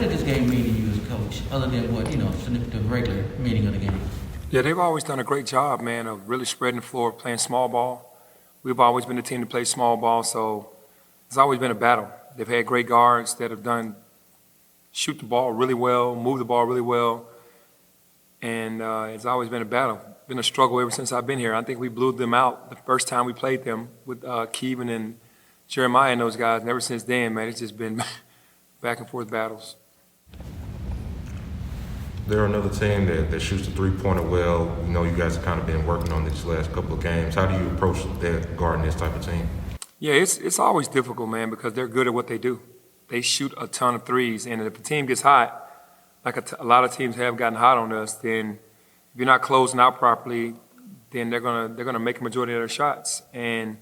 did this game mean to you as a coach, other than what, the regular meaning of the game? Yeah, they've always done a great job, man, of really spreading the floor, playing small ball. We've always been the team to play small ball, so it's always been a battle. They've had great guards that have shoot the ball really well, move the ball really well, and it's always been a battle. Been a struggle ever since I've been here. I think we blew them out the first time we played them with Keevan and Jeremiah and those guys. And ever since then, man, it's just been back and forth battles. They're another team that shoots the three-pointer well. You know, you guys have kind of been working on these last couple of games. How do you approach that guarding this type of team? Yeah, it's always difficult, man, because they're good at what they do. They shoot a ton of threes, and if the team gets hot, like a lot of teams have gotten hot on us, then if you're not closing out properly, then they're gonna make a majority of their shots, and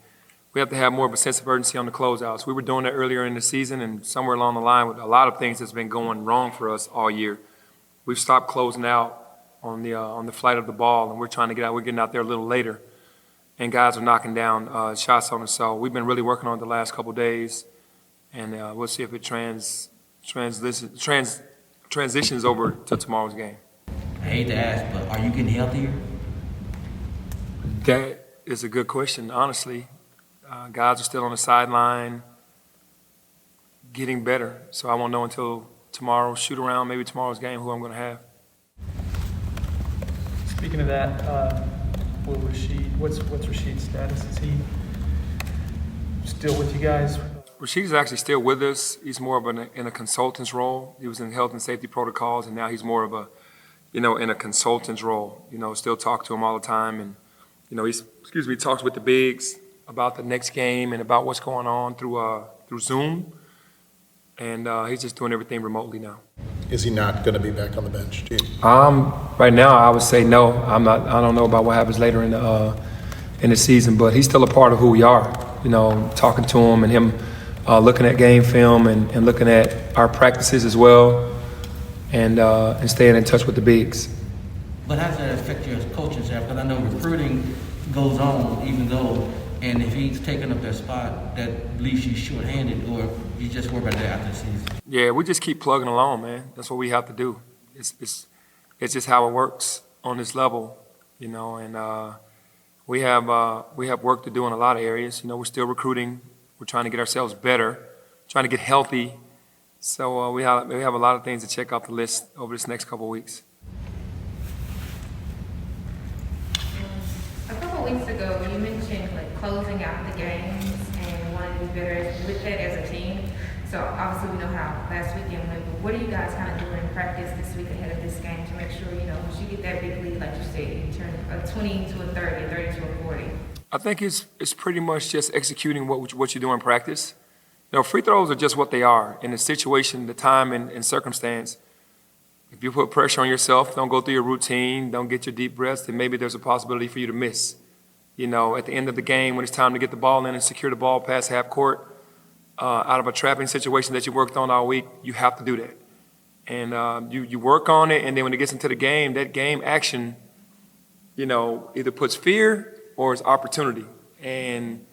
we have to have more of a sense of urgency on the closeouts. We were doing that earlier in the season, and somewhere along the line, with a lot of things that's been going wrong for us all year, we've stopped closing out on the flight of the ball, and we're trying to get out. We're getting out there a little later, and guys are knocking down shots on us. So we've been really working on it the last couple of days, and we'll see if it transitions over to tomorrow's game. I hate to ask, but are you getting healthier? That is a good question, honestly. Guys are still on the sideline, getting better. So I won't know until tomorrow's shoot around, maybe tomorrow's game, who I'm going to have. Speaking of that, what's Rasheed's status? Is he still with you guys? Rasheed is actually still with us. He's more of in a consultant's role. He was in health and safety protocols, and now he's more of in a consultant's role. Still talk to him all the time, and he talks with the bigs about the next game and about what's going on through Zoom, and he's just doing everything remotely now. Is he not going to be back on the bench, Gene? Right now, I would say no. I'm not. I don't know about what happens later in the season, but he's still a part of who we are. Talking to him and him looking at game film and looking at our practices as well, and staying in touch with the bigs. But how does that affect your coaching staff? Because I know recruiting goes on, even though, and if he's taking up that spot, that leaves you short-handed, or you just worry about that after the season? Yeah, we just keep plugging along, man. That's what we have to do. It's just how it works on this level, and we have work to do in a lot of areas. We're still recruiting. We're trying to get ourselves better, trying to get healthy. So we have a lot of things to check off the list over this next couple of weeks. A couple weeks ago, you mentioned closing out the games and wanting to be better with that as a team. So obviously we know how last weekend went, but what are you guys kind of doing in practice this week ahead of this game to make sure, once you get that big lead, like you said, you turn a 20 to a 30, a 30 to a 40? I think it's pretty much just executing what you do in practice. Free throws are just what they are. In the situation, the time, and circumstance, if you put pressure on yourself, don't go through your routine, don't get your deep breaths, then maybe there's a possibility for you to miss. At the end of the game, when it's time to get the ball in and secure the ball past half court, out of a trapping situation that you worked on all week, you have to do that. And you work on it, and then when it gets into the game, that game action, either puts fear or it's opportunity. And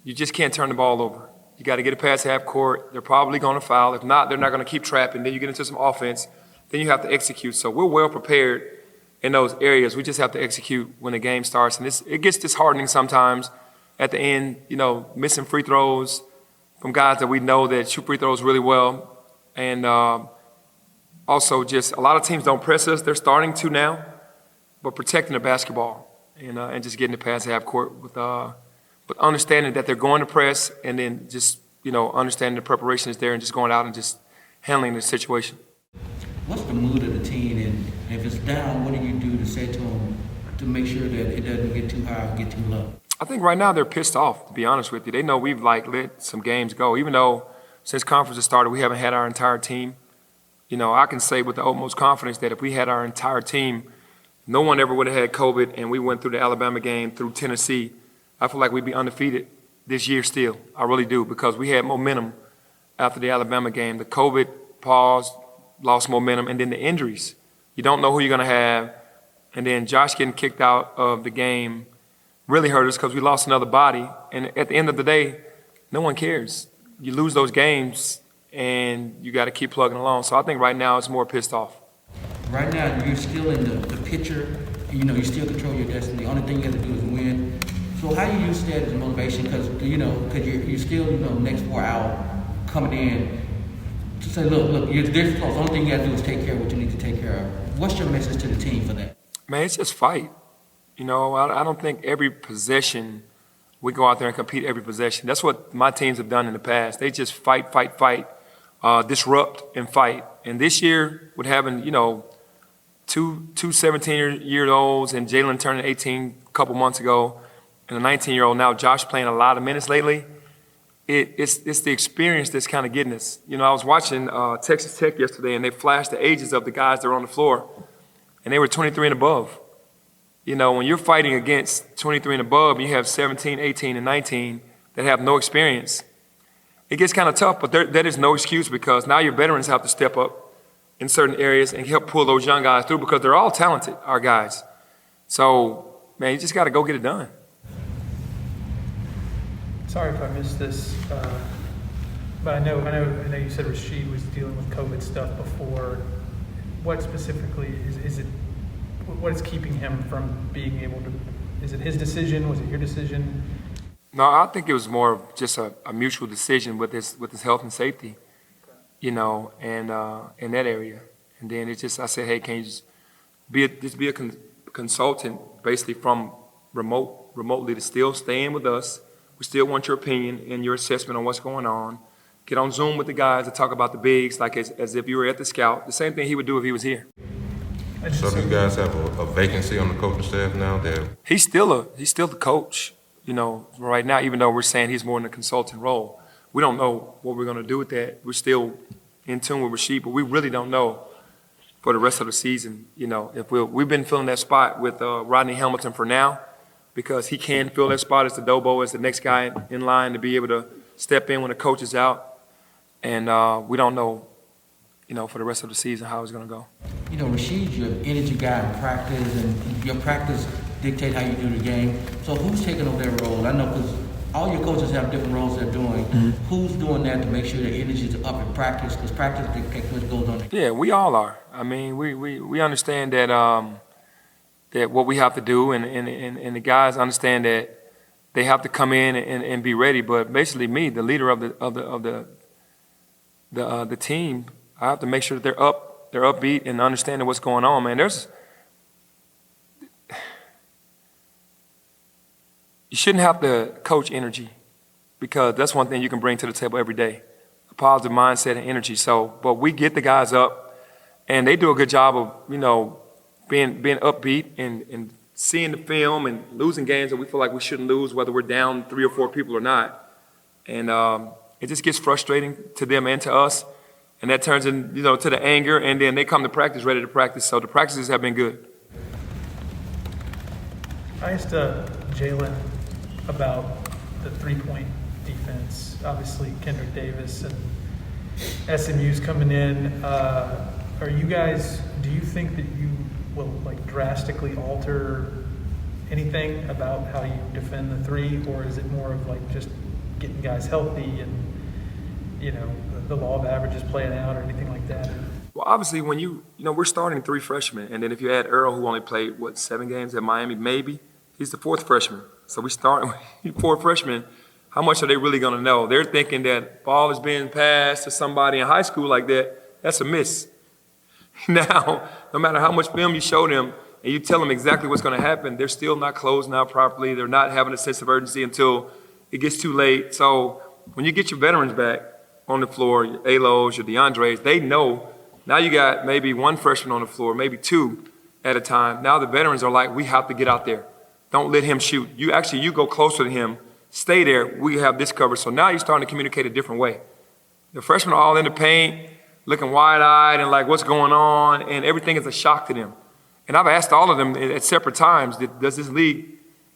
you just can't turn the ball over. You got to get it past half court. They're probably going to foul. If not, they're not going to keep trapping. Then you get into some offense. Then you have to execute. So we're well prepared in those areas. We just have to execute when the game starts. And it gets disheartening sometimes at the end, missing free throws from guys that we know that shoot free throws really well. And also just a lot of teams don't press us. They're starting to now, but protecting the basketball and just getting it past half court with understanding that they're going to press, and then just, understanding the preparation is there and just going out and just handling the situation. What's the mood of the team, and if it's down, what do you do to say to them to make sure that it doesn't get too high or get too low? I think right now they're pissed off, to be honest with you. They know we've let some games go, even though since conference has started, we haven't had our entire team. I can say with the utmost confidence that if we had our entire team, no one ever would have had COVID, and we went through the Alabama game, through Tennessee. I feel like we'd be undefeated this year still. I really do, because we had momentum after the Alabama game. The COVID pause, lost momentum, and then the injuries. You don't know who you're going to have. And then Josh getting kicked out of the game really hurt us because we lost another body. And at the end of the day, no one cares. You lose those games, and you got to keep plugging along. So I think right now it's more pissed off. Right now, you're still in the picture. You know, you still control your destiny. The only thing you have to do is win. So how do you use that as motivation? Because you're still next 4 hours coming in to say, look, you're this close. The only thing you got to do is take care of what you need to take care of. What's your message to the team for that? Man, it's just fight. I don't think every possession we go out there and compete every possession. That's what my teams have done in the past. They just fight, disrupt and fight. And this year, with having two 17-year-olds and Jalen turning 18 a couple months ago, and a 19-year-old now, Josh playing a lot of minutes lately, it's the experience that's kind of getting us. I was watching Texas Tech yesterday, and they flashed the ages of the guys that were on the floor, and they were 23 and above. When you're fighting against 23 and above, you have 17, 18, and 19 that have no experience. It gets kind of tough, but that is no excuse because now your veterans have to step up in certain areas and help pull those young guys through because they're all talented, our guys. So, man, you just got to go get it done. Sorry if I missed this, but I know you said Rasheed was dealing with COVID stuff before. What specifically is it? What is keeping him from being able to? Is it his decision? Was it your decision? No, I think it was more of just a mutual decision with his health and safety, and in that area. And then I said, hey, can you just be a consultant, basically from remotely to still stay in with us. We still want your opinion and your assessment on what's going on. Get on Zoom with the guys to talk about the bigs, like as if you were at the scout. The same thing he would do if he was here. So do you guys have a vacancy on the coaching staff now? He's still the coach, right now, even though we're saying he's more in a consultant role. We don't know what we're going to do with that. We're still in tune with Rasheed, but we really don't know for the rest of the season, if we've been filling that spot with Rodney Hamilton for now because he can fill that spot as the Dobo, as the next guy in line to be able to step in when the coach is out. And we don't know, for the rest of the season how it's going to go. Rasheed's your energy guy in practice, and your practice dictate how you do the game. So who's taking over that role? I know because all your coaches have different roles they're doing. Mm-hmm. Who's doing that to make sure the energy is up in practice? Because practice dictates what goes on. Yeah, we all are. I mean, we understand that that what we have to do, and the guys understand that they have to come in and be ready. But basically, me, the leader of the team, I have to make sure that they're upbeat and understanding what's going on, man. You shouldn't have to coach energy because that's one thing you can bring to the table every day, a positive mindset and energy. So, but we get the guys up, and they do a good job of, being upbeat and seeing the film and losing games that we feel like we shouldn't lose, whether we're down 3 or 4 people or not. And it just gets frustrating to them and to us. And that turns in, to the anger, and then they come to practice ready to practice. So the practices have been good. I asked Jalen about the three-point defense. Obviously, Kendrick Davis and SMU's coming in. Do you think that you will drastically alter anything about how you defend the three, or is it more of just getting guys healthy and the law of averages playing out or anything like that? Well, obviously, when we're starting 3 freshmen, and then if you add Earl, who only played 7 games at Miami, maybe he's the 4th freshman. So we start with 4 freshmen. How much are they really going to know? They're thinking that ball is being passed to somebody in high school like that. That's a miss. Now, no matter how much film you show them and you tell them exactly what's going to happen, they're still not closing out properly. They're not having a sense of urgency until it gets too late. So when you get your veterans back on the floor, your Alos, your DeAndres, they know now you got maybe 1 freshman on the floor, maybe 2 at a time. Now the veterans are like, we have to get out there. Don't let him shoot. You go closer to him. Stay there. We have this covered. So now you're starting to communicate a different way. The freshmen are all in the paint, looking wide-eyed and like, what's going on? And everything is a shock to them. And I've asked all of them at separate times, does this league,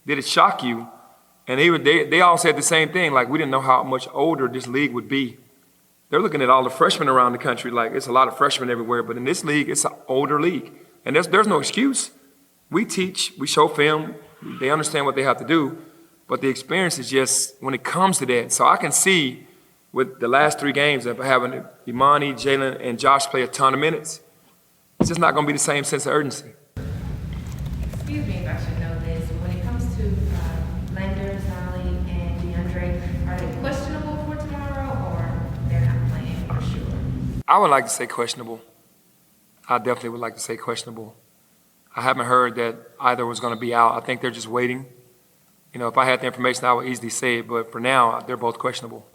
did it shock you? And they all said the same thing, like we didn't know how much older this league would be. They're looking at all the freshmen around the country, like it's a lot of freshmen everywhere, but in this league, it's an older league. And there's no excuse. We teach, we show film, they understand what they have to do, but the experience is just when it comes to that. So I can see with the last 3 games of having Imani, Jalen, and Josh play a ton of minutes, it's just not going to be the same sense of urgency. Excuse me if I should know this. When it comes to Lander, Zolly, and DeAndre, are they questionable for tomorrow or they're not playing for sure? I would like to say questionable. I definitely would like to say questionable. I haven't heard that either was going to be out. I think they're just waiting. You know, if I had the information, I would easily say it, but for now, they're both questionable.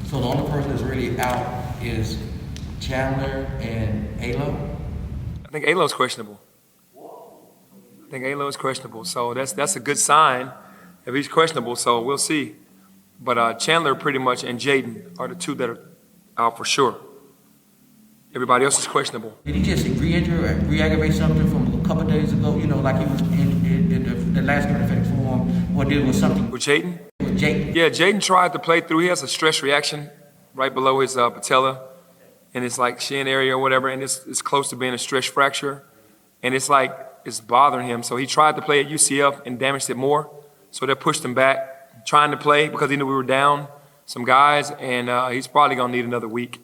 So the only person that's really out is Chandler and Alo? I think Alo's questionable. I think Alo is questionable, so that's a good sign if he's questionable, so we'll see. But Chandler pretty much and Jaden are the 2 that are out for sure. Everybody else is questionable. Did he just re-injure or re-aggravate something from a couple of days ago? You know, like he was in the last game effect form, or did it was something With Jaden? with Jake? Yeah, Jaden tried to play through. He has a stress reaction right below his patella, and it's like shin area or whatever, and it's close to being a stress fracture, and it's like it's bothering him. So he tried to play at UCF and damaged it more, so that pushed him back, trying to play because he knew we were down some guys, and he's probably going to need another week.